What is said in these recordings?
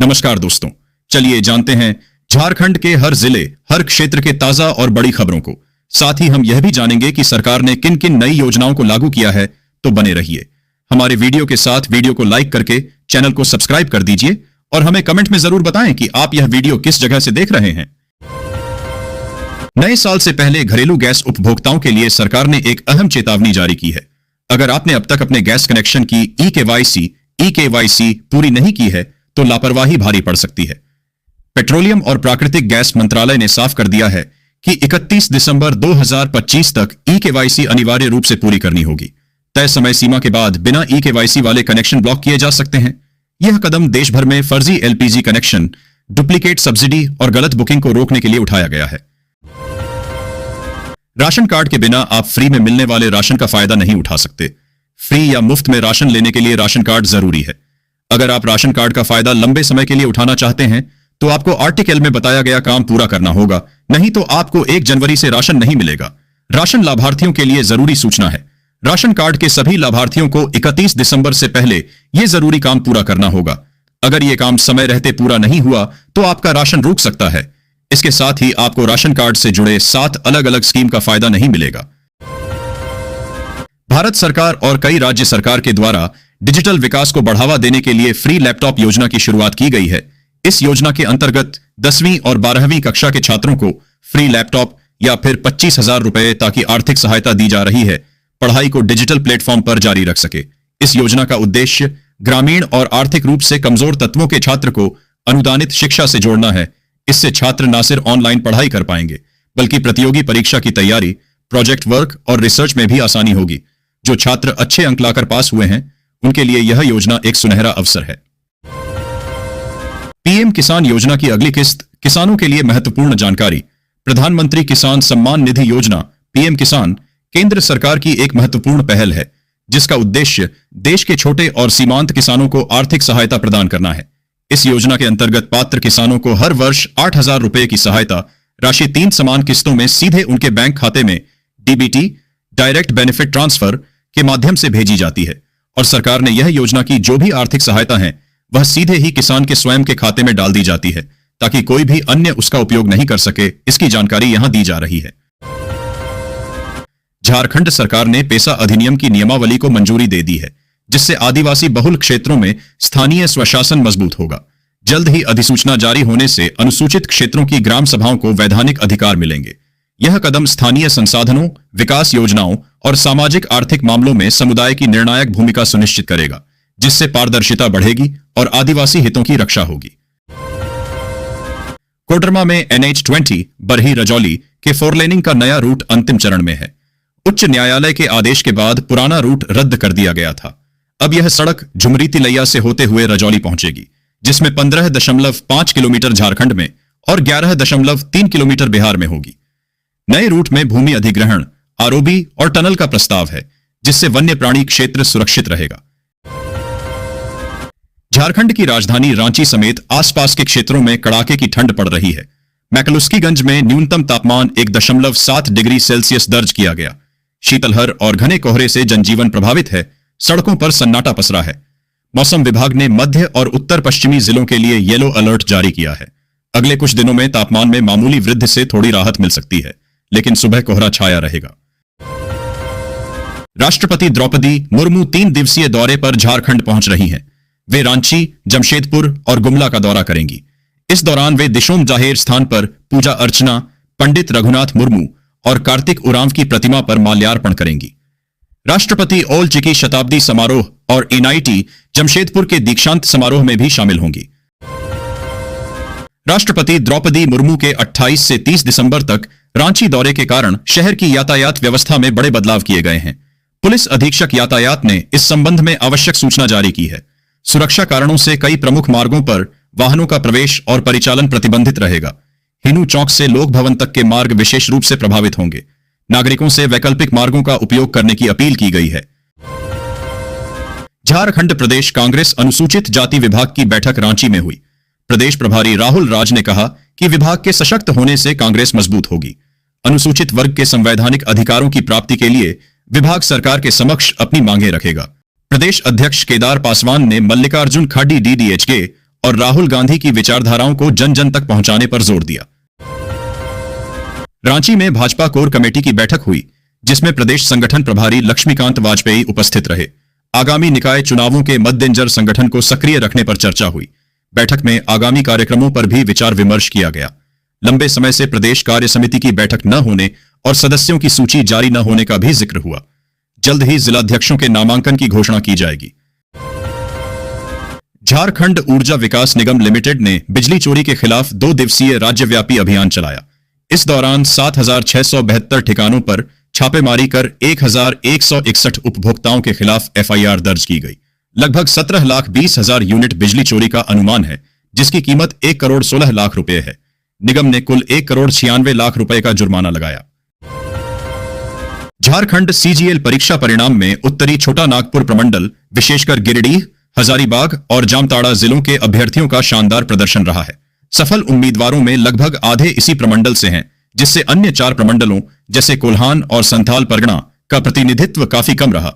नमस्कार दोस्तों, चलिए जानते हैं झारखंड के हर जिले, हर क्षेत्र के ताजा और बड़ी खबरों को। साथ ही हम यह भी जानेंगे कि सरकार ने किन किन नई योजनाओं को लागू किया है। तो बने रहिए हमारे वीडियो के साथ। वीडियो को लाइक करके चैनल को सब्सक्राइब कर दीजिए और हमें कमेंट में जरूर बताएं कि आप यह वीडियो किस जगह से देख रहे हैं। नए साल से पहले घरेलू गैस उपभोक्ताओं के लिए सरकार ने एक अहम चेतावनी जारी की है। अगर आपने अब तक अपने गैस कनेक्शन की ई-केवाईसी पूरी नहीं की है तो लापरवाही भारी पड़ सकती है। पेट्रोलियम और प्राकृतिक गैस मंत्रालय ने साफ कर दिया है कि 31 दिसंबर 2025 तक ई-केवाईसी अनिवार्य रूप से पूरी करनी होगी। तय समय सीमा के बाद बिना ई-केवाईसी वाले कनेक्शन ब्लॉक किए जा सकते हैं। यह कदम देश भर में फर्जी एलपीजी कनेक्शन, डुप्लीकेट सब्सिडी और गलत बुकिंग को रोकने के लिए उठाया गया है। राशन कार्ड के बिना आप फ्री में मिलने वाले राशन का फायदा नहीं उठा सकते। फ्री या मुफ्त में राशन लेने के लिए राशन कार्ड जरूरी है। अगर आप राशन कार्ड का फायदा लंबे समय के लिए उठाना चाहते हैं तो आपको आर्टिकल में बताया गया काम पूरा करना होगा, नहीं तो आपको 1 जनवरी से राशन नहीं मिलेगा। राशन लाभार्थियों के लिए जरूरी सूचना है। राशन कार्ड के सभी लाभार्थियों को 31 दिसंबर से पहले यह जरूरी काम पूरा करना होगा। अगर यह काम समय रहते पूरा नहीं हुआ तो आपका राशन रुक सकता है। इसके साथ ही आपको राशन कार्ड से जुड़े 7 अलग अलग स्कीम का फायदा नहीं मिलेगा। भारत सरकार और कई राज्य सरकार के द्वारा डिजिटल विकास को बढ़ावा देने के लिए फ्री लैपटॉप योजना की शुरुआत की गई है। इस योजना के अंतर्गत 10वीं और 12वीं कक्षा के छात्रों को फ्री लैपटॉप या फिर 25,000 रुपए ताकि आर्थिक सहायता दी जा रही है, पढ़ाई को डिजिटल प्लेटफॉर्म पर जारी रख सके। इस योजना का उद्देश्य ग्रामीण और आर्थिक रूप से कमजोर तत्वों के छात्र को अनुदानित शिक्षा से जोड़ना है। इससे छात्र न सिर्फ ऑनलाइन पढ़ाई कर पाएंगे बल्कि प्रतियोगी परीक्षा की तैयारी, प्रोजेक्ट वर्क और रिसर्च में भी आसानी होगी। जो छात्र अच्छे अंक लाकर पास हुए हैं उनके लिए यह योजना एक सुनहरा अवसर है। पीएम किसान योजना की अगली किस्त, किसानों के लिए महत्वपूर्ण जानकारी। प्रधानमंत्री किसान सम्मान निधि योजना पीएम किसान केंद्र सरकार की एक महत्वपूर्ण पहल है जिसका उद्देश्य देश के छोटे और सीमांत किसानों को आर्थिक सहायता प्रदान करना है। इस योजना के अंतर्गत पात्र किसानों को हर वर्ष 8,000 रुपए की सहायता राशि 3 समान किस्तों में सीधे उनके बैंक खाते में डीबीटी, डायरेक्ट बेनिफिट ट्रांसफर के माध्यम से भेजी जाती है। और सरकार ने यह योजना की जो भी आर्थिक सहायता है वह सीधे ही किसान के स्वयं के खाते में डाल दी जाती है ताकि कोई भी अन्य उसका उपयोग नहीं कर सके। इसकी जानकारी यहां दी जा रही है। झारखंड सरकार ने पेसा अधिनियम की नियमावली को मंजूरी दे दी है जिससे आदिवासी बहुल क्षेत्रों में स्थानीय स्वशासन मजबूत होगा। जल्द ही अधिसूचना जारी होने से अनुसूचित क्षेत्रों की ग्राम सभाओं को वैधानिक अधिकार मिलेंगे। यह कदम स्थानीय संसाधनों, विकास योजनाओं और सामाजिक आर्थिक मामलों में समुदाय की निर्णायक भूमिका सुनिश्चित करेगा, जिससे पारदर्शिता बढ़ेगी और आदिवासी हितों की रक्षा होगी। कोडरमा में NH20 बरही रजौली के 4 लेनिंग का नया रूट अंतिम चरण में है। उच्च न्यायालय के आदेश के बाद पुराना रूट रद्द कर दिया गया था। अब यह सड़क झुमरी तिलैया से होते हुए रजौली पहुंचेगी, जिसमें 15.5 किलोमीटर झारखंड में और 11.3 किलोमीटर बिहार में होगी। नए रूट में भूमि अधिग्रहण, आरओबी और टनल का प्रस्ताव है जिससे वन्य प्राणी क्षेत्र सुरक्षित रहेगा। झारखंड की राजधानी रांची समेत आसपास के क्षेत्रों में कड़ाके की ठंड पड़ रही है। मैकलुस्कीगंज में न्यूनतम तापमान 1.7 डिग्री सेल्सियस दर्ज किया गया। शीतलहर और घने कोहरे से जनजीवन प्रभावित है। सड़कों पर सन्नाटा पसरा है। मौसम विभाग ने मध्य और उत्तर पश्चिमी जिलों के लिए येलो अलर्ट जारी किया है। अगले कुछ दिनों में तापमान में मामूली वृद्धि से थोड़ी राहत मिल सकती है, लेकिन सुबह कोहरा छाया रहेगा। राष्ट्रपति द्रौपदी मुर्मू 3 दिवसीय दौरे पर झारखंड पहुंच रही हैं। वे रांची, जमशेदपुर और गुमला का दौरा करेंगी। इस दौरान वे दिशोम जाहेर स्थान पर पूजा अर्चना, पंडित रघुनाथ मुर्मू और कार्तिक उरांव की प्रतिमा पर माल्यार्पण करेंगी। राष्ट्रपति ओल चिकी शताब्दी समारोह और एनआईटी जमशेदपुर के दीक्षांत समारोह में भी शामिल होंगी। राष्ट्रपति द्रौपदी मुर्मू के 28 से 30 दिसंबर तक रांची दौरे के कारण शहर की यातायात व्यवस्था में बड़े बदलाव किए गए हैं। पुलिस अधीक्षक यातायात ने इस संबंध में आवश्यक सूचना जारी की है। सुरक्षा कारणों से कई प्रमुख मार्गों पर वाहनों का प्रवेश और परिचालन प्रतिबंधित रहेगा। हिनू चौक से लोक भवन तक के मार्ग विशेष रूप से प्रभावित होंगे। नागरिकों से वैकल्पिक मार्गों का उपयोग करने की अपील की गई है। झारखंड प्रदेश कांग्रेस अनुसूचित जाति विभाग की बैठक रांची में हुई। प्रदेश प्रभारी राहुल राज ने कहा कि विभाग के सशक्त होने से कांग्रेस मजबूत होगी। अनुसूचित वर्ग के संवैधानिक अधिकारों की प्राप्ति के लिए विभाग सरकार के समक्ष अपनी मांगें रखेगा। प्रदेश अध्यक्ष केदार पासवान ने मल्लिकार्जुन खाड़ी DDHK और राहुल गांधी की विचारधाराओं को जन जन तक पहुंचाने पर जोर दिया। रांची में भाजपा कोर कमेटी की बैठक हुई, जिसमें प्रदेश संगठन प्रभारी लक्ष्मीकांत वाजपेयी उपस्थित रहे। आगामी निकाय चुनावों के मद्देनजर संगठन को सक्रिय रखने पर चर्चा हुई। बैठक में आगामी कार्यक्रमों पर भी विचार विमर्श किया गया। लंबे समय से प्रदेश कार्य समिति की बैठक न होने और सदस्यों की सूची जारी न होने का भी जिक्र हुआ। जल्द ही जिलाध्यक्षों के नामांकन की घोषणा की जाएगी। झारखंड ऊर्जा विकास निगम लिमिटेड ने बिजली चोरी के खिलाफ 2 दिवसीय राज्यव्यापी अभियान चलाया। इस दौरान 7,672 ठिकानों पर छापेमारी कर 1,161 उपभोक्ताओं के खिलाफ एफआईआर दर्ज की गई। लगभग 17,20,000 यूनिट बिजली चोरी का अनुमान है, जिसकी कीमत 1,16,00,000 रुपए है। निगम ने कुल 1,96,00,000 रुपए का जुर्माना लगाया। झारखंड सीजीएल परीक्षा परिणाम में उत्तरी छोटा नागपुर प्रमंडल, विशेषकर गिरिडीह, हजारीबाग और जामताड़ा जिलों के अभ्यर्थियों का शानदार प्रदर्शन रहा है। सफल उम्मीदवारों में लगभग आधे इसी प्रमंडल से हैं, जिससे अन्य 4 प्रमंडलों जैसे कोल्हान और संथाल परगना का प्रतिनिधित्व काफी कम रहा।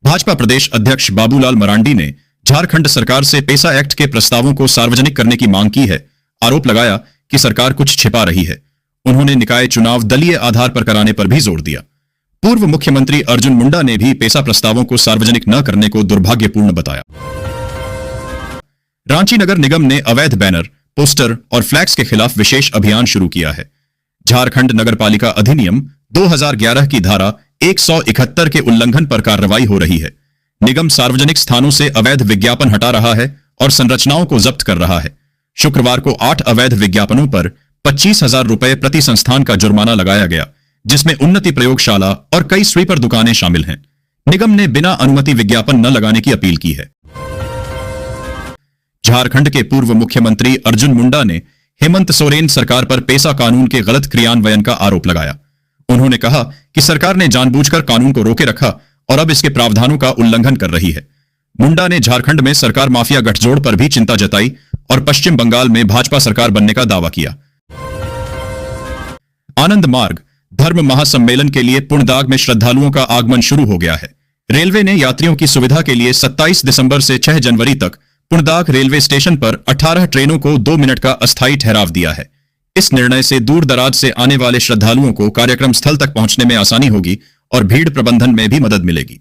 भाजपा प्रदेश अध्यक्ष बाबूलाल मरांडी ने झारखंड सरकार से पेसा एक्ट के प्रस्तावों को सार्वजनिक करने की मांग की है। आरोप लगाया कि सरकार कुछ छिपा रही है। उन्होंने निकाय चुनाव दलीय आधार पर कराने पर भी जोर दिया। पूर्व मुख्यमंत्री अर्जुन मुंडा ने भी पेसा प्रस्तावों को सार्वजनिक न करने को दुर्भाग्यपूर्ण बताया। रांची नगर निगम ने अवैध बैनर, पोस्टर और फ्लैक्स के खिलाफ विशेष अभियान शुरू किया है। झारखंड नगरपालिका अधिनियम 2011 की धारा 171 के उल्लंघन पर कार्रवाई हो रही है। निगम सार्वजनिक स्थानों से अवैध विज्ञापन हटा रहा है और संरचनाओं को जब्त कर रहा है। शुक्रवार को 8 अवैध विज्ञापनों पर 25,000 रुपए प्रति संस्थान का जुर्माना लगाया गया, जिसमें उन्नति प्रयोगशाला और कई स्वीपर दुकानें शामिल हैं। निगम ने बिना अनुमति विज्ञापन न लगाने की अपील की है। झारखंड के पूर्व मुख्यमंत्री अर्जुन मुंडा ने हेमंत सोरेन सरकार पर पेसा कानून के गलत क्रियान्वयन का आरोप लगाया। उन्होंने कहा कि सरकार ने जानबूझकर कानून को रोके रखा और अब इसके प्रावधानों का उल्लंघन कर रही है। मुंडा ने झारखंड में सरकार माफिया गठजोड़ पर भी चिंता जताई और पश्चिम बंगाल में भाजपा सरकार बनने का दावा किया। आनंद मार्ग धर्म महासम्मेलन के लिए पुणदाग में श्रद्धालुओं का आगमन शुरू हो गया है। रेलवे ने यात्रियों की सुविधा के लिए 27 दिसंबर से 6 जनवरी तक पुणदाग रेलवे स्टेशन पर 18 ट्रेनों को 2 मिनट का अस्थायी ठहराव दिया है। इस निर्णय से दूर दराज से आने वाले श्रद्धालुओं को कार्यक्रम स्थल तक पहुंचने में आसानी होगी और भीड़ प्रबंधन में भी मदद मिलेगी।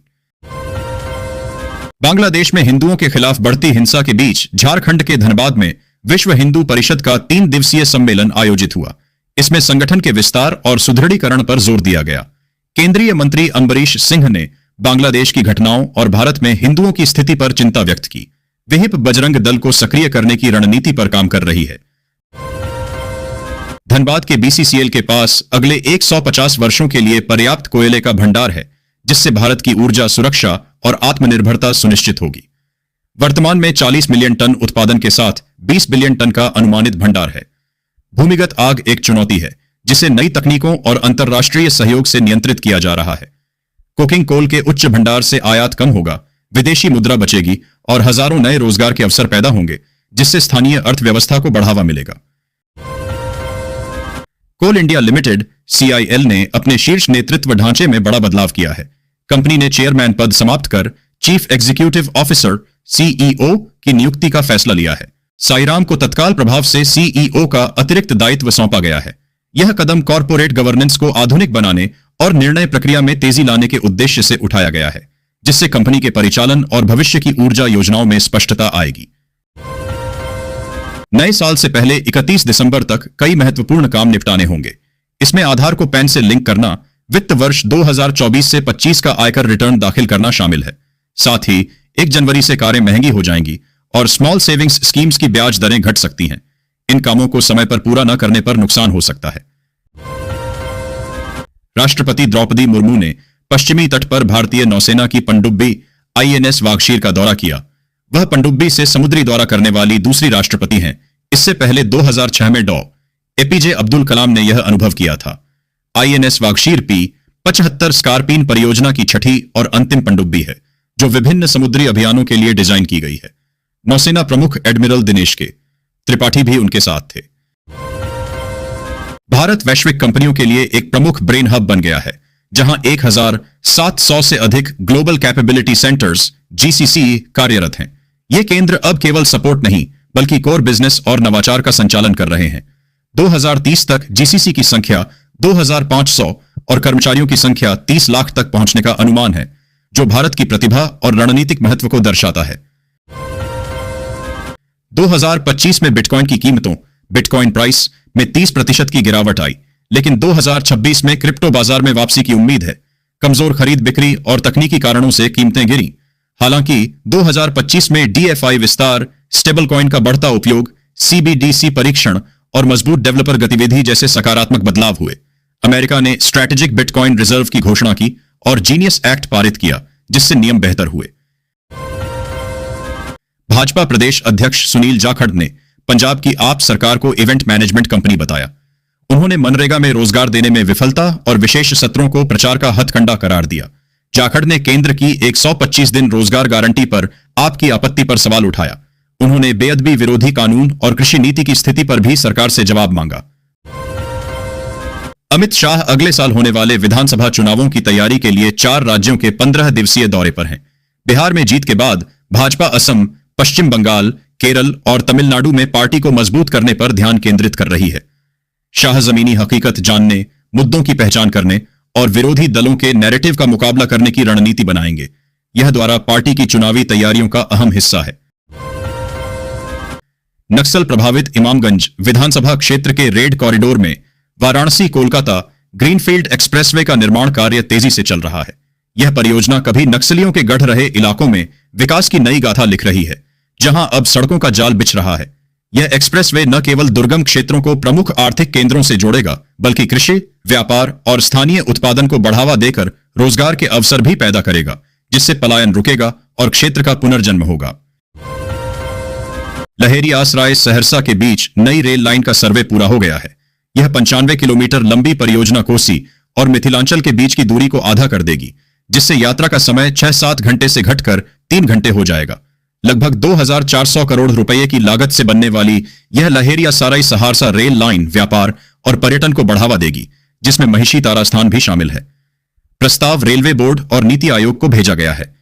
बांग्लादेश में हिंदुओं के खिलाफ बढ़ती हिंसा के बीच झारखंड के धनबाद में विश्व हिंदू परिषद का 3 दिवसीय सम्मेलन आयोजित हुआ। इसमें संगठन के विस्तार और सुदृढ़ीकरण पर जोर दिया गया। केंद्रीय मंत्री अम्बरीश सिंह ने बांग्लादेश की घटनाओं और भारत में हिंदुओं की स्थिति पर चिंता व्यक्त की। विहिप बजरंग दल को सक्रिय करने की रणनीति पर काम कर रही है। धनबाद के बीसीसीएल के पास अगले 150 वर्षों के लिए पर्याप्त कोयले का भंडार है, जिससे भारत की ऊर्जा सुरक्षा और आत्मनिर्भरता सुनिश्चित होगी। वर्तमान में 40 मिलियन टन उत्पादन के साथ 20 बिलियन टन का अनुमानित भंडार है। भूमिगत आग एक चुनौती है, जिसे नई तकनीकों और अंतर्राष्ट्रीय सहयोग से नियंत्रित किया जा रहा है। कोकिंग कोल के उच्च भंडार से आयात कम होगा, विदेशी मुद्रा बचेगी और हजारों नए रोजगार के अवसर पैदा होंगे, जिससे स्थानीय अर्थव्यवस्था को बढ़ावा मिलेगा। कोल इंडिया लिमिटेड CIL ने अपने शीर्ष नेतृत्व ढांचे में बड़ा बदलाव किया है। कंपनी ने चेयरमैन पद समाप्त कर चीफ एग्जीक्यूटिव ऑफिसर CEO की नियुक्ति का फैसला लिया है। साईराम को तत्काल प्रभाव से CEO का अतिरिक्त दायित्व सौंपा गया है। यह कदम कॉर्पोरेट गवर्नेंस को आधुनिक बनाने और निर्णय प्रक्रिया में तेजी लाने के उद्देश्य से उठाया गया है, जिससे कंपनी के परिचालन और भविष्य की ऊर्जा योजनाओं में स्पष्टता आएगी। नए साल से पहले 31 दिसंबर तक कई महत्वपूर्ण काम निपटाने होंगे। इसमें आधार को पैन से लिंक करना, वित्त वर्ष 2024 से 25 का आयकर रिटर्न दाखिल करना शामिल है। साथ ही 1 जनवरी से कारें महंगी हो जाएंगी और स्मॉल सेविंग्स स्कीम्स की ब्याज दरें घट सकती हैं। इन कामों को समय पर पूरा न करने पर नुकसान हो सकता है। राष्ट्रपति द्रौपदी मुर्मू ने पश्चिमी तट पर भारतीय नौसेना की पनडुब्बी INS वागशीर का दौरा किया। वह पनडुब्बी से समुद्री दौरा करने वाली दूसरी राष्ट्रपति हैं। इससे पहले 2006 में डॉ. APJ अब्दुल कलाम ने यह अनुभव किया था। INS वागशीर P 75 स्कारपीन परियोजना की छठी और अंतिम पनडुब्बी है, जो विभिन्न समुद्री अभियानों के लिए डिजाइन की गई है। नौसेना प्रमुख एडमिरल दिनेश के त्रिपाठी भी उनके साथ थे। भारत वैश्विक कंपनियों के लिए एक प्रमुख ब्रेन हब बन गया है, जहां 1700 से अधिक ग्लोबल कैपेबिलिटी सेंटर्स GCC कार्यरत हैं। ये केंद्र अब केवल सपोर्ट नहीं बल्कि कोर बिजनेस और नवाचार का संचालन कर रहे हैं। 2030 तक जीसीसी की संख्या 2500 और कर्मचारियों की संख्या 30 लाख तक पहुंचने का अनुमान है, जो भारत की प्रतिभा और रणनीतिक महत्व को दर्शाता है। 2025 में बिटकॉइन की कीमतों बिटकॉइन प्राइस में 30% की गिरावट आई, लेकिन 2026 में क्रिप्टो बाजार में वापसी की उम्मीद है। कमजोर खरीद बिक्री और तकनीकी कारणों से कीमतें गिरी। हालांकि 2025 में डीएफआई विस्तार, स्टेबल कॉइन का बढ़ता उपयोग, सीबीडीसी परीक्षण और मजबूत डेवलपर गतिविधि जैसे सकारात्मक बदलाव हुए। अमेरिका ने स्ट्रैटेजिक बिटकॉइन रिजर्व की घोषणा की और जीनियस एक्ट पारित किया, जिससे नियम बेहतर हुए। भाजपा प्रदेश अध्यक्ष सुनील जाखड़ ने पंजाब की आप सरकार को इवेंट मैनेजमेंट कंपनी बताया। उन्होंने मनरेगा में रोजगार देने में विफलता और विशेष सत्रों को प्रचार का हथकंडा करार दिया। जाखड़ ने केंद्र की 125 दिन रोजगार गारंटी पर आपकी आपत्ति पर सवाल उठाया। उन्होंने बेअदबी विरोधी कानून और कृषि नीति की स्थिति पर भी सरकार से जवाब मांगा। अमित शाह अगले साल होने वाले विधानसभा चुनावों की तैयारी के लिए 4 राज्यों के 15 दिवसीय दौरे पर हैं। बिहार में जीत के बाद भाजपा असम, पश्चिम बंगाल, केरल और तमिलनाडु में पार्टी को मजबूत करने पर ध्यान केंद्रित कर रही है। शाह जमीनी हकीकत जानने, मुद्दों की पहचान करने और विरोधी दलों के नैरेटिव का मुकाबला करने की रणनीति बनाएंगे। यह द्वारा पार्टी की चुनावी तैयारियों का अहम हिस्सा है। नक्सल प्रभावित इमामगंज विधानसभा क्षेत्र के रेड कॉरिडोर में वाराणसी कोलकाता ग्रीनफील्ड एक्सप्रेसवे का निर्माण कार्य तेजी से चल रहा है। यह परियोजना कभी नक्सलियों के गढ़ रहे इलाकों में विकास की नई गाथा लिख रही है, जहां अब सड़कों का जाल बिछ रहा है। यह एक्सप्रेसवे न केवल दुर्गम क्षेत्रों को प्रमुख आर्थिक केंद्रों से जोड़ेगा, बल्कि कृषि, व्यापार और स्थानीय उत्पादन को बढ़ावा देकर रोजगार के अवसर भी पैदा करेगा, जिससे पलायन रुकेगा और क्षेत्र का पुनर्जन्म होगा। लहेरी आसराय सहरसा के बीच नई रेल लाइन का सर्वे पूरा हो गया है। यह 95 किलोमीटर लंबी परियोजना कोसी और मिथिलांचल के बीच की दूरी को आधा कर देगी, जिससे यात्रा का समय 6-7 घंटे से घटकर 3 घंटे हो जाएगा। लगभग 2400 करोड़ रुपए की लागत से बनने वाली यह लहेरिया सराय सहारसा रेल लाइन व्यापार और पर्यटन को बढ़ावा देगी, जिसमें महिषी तारा स्थान भी शामिल है। प्रस्ताव रेलवे बोर्ड और नीति आयोग को भेजा गया है।